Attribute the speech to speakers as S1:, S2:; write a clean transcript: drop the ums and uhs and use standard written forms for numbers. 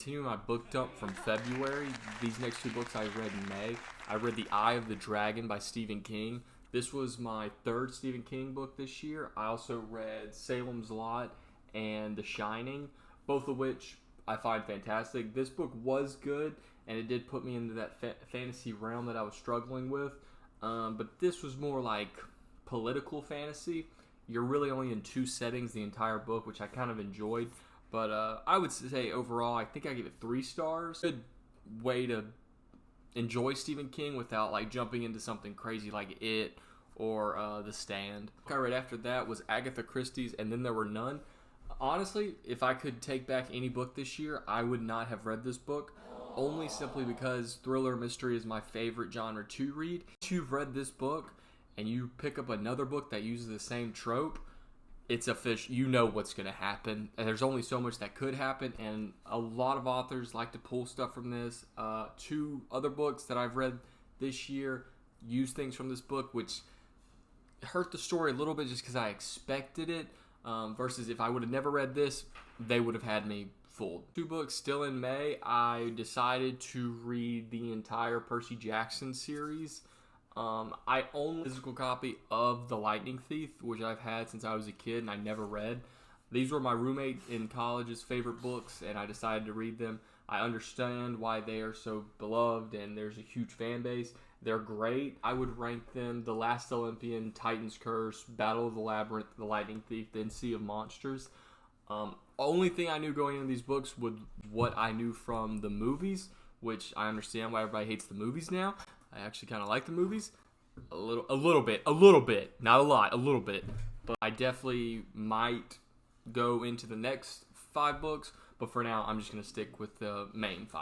S1: Continuing my book dump from February, these next two books I read in May. I read The Eye of the Dragon by Stephen King. This was my third Stephen King book this year. I also read Salem's Lot and The Shining, both of which I find fantastic. This book was good, and it did put me into that fantasy realm that I was struggling with. But this was more like political fantasy. You're really only in two settings the entire book, which I kind of enjoyed. But I would say overall, I think I give it 3 stars. Good way to enjoy Stephen King without like jumping into something crazy like It or The Stand. The book I read after that was Agatha Christie's And Then There Were None. Honestly, if I could take back any book this year, I would not have read this book. Only simply because thriller mystery is my favorite genre to read. If you've read this book and you pick up another book that uses the same trope, it's a fish. You know what's going to happen. And there's only so much that could happen, and a lot of authors like to pull stuff from this. 2 other books that I've read this year use things from this book, which hurt the story a little bit just because I expected it. Versus if I would have never read this, they would have had me fooled. 2 books still in May. I decided to read the entire Percy Jackson series. I own a physical copy of The Lightning Thief, which I've had since I was a kid and I never read. These were my roommate in college's favorite books, and I decided to read them. I understand why they are so beloved, and there's a huge fan base. They're great. I would rank them The Last Olympian, Titan's Curse, Battle of the Labyrinth, The Lightning Thief, then Sea of Monsters. Only thing I knew going into these books was what I knew from the movies, which I understand why everybody hates the movies now. I actually kind of like the movies. A little bit. Not a lot, a little bit. But I definitely might go into the next 5 books. But for now, I'm just going to stick with the main 5.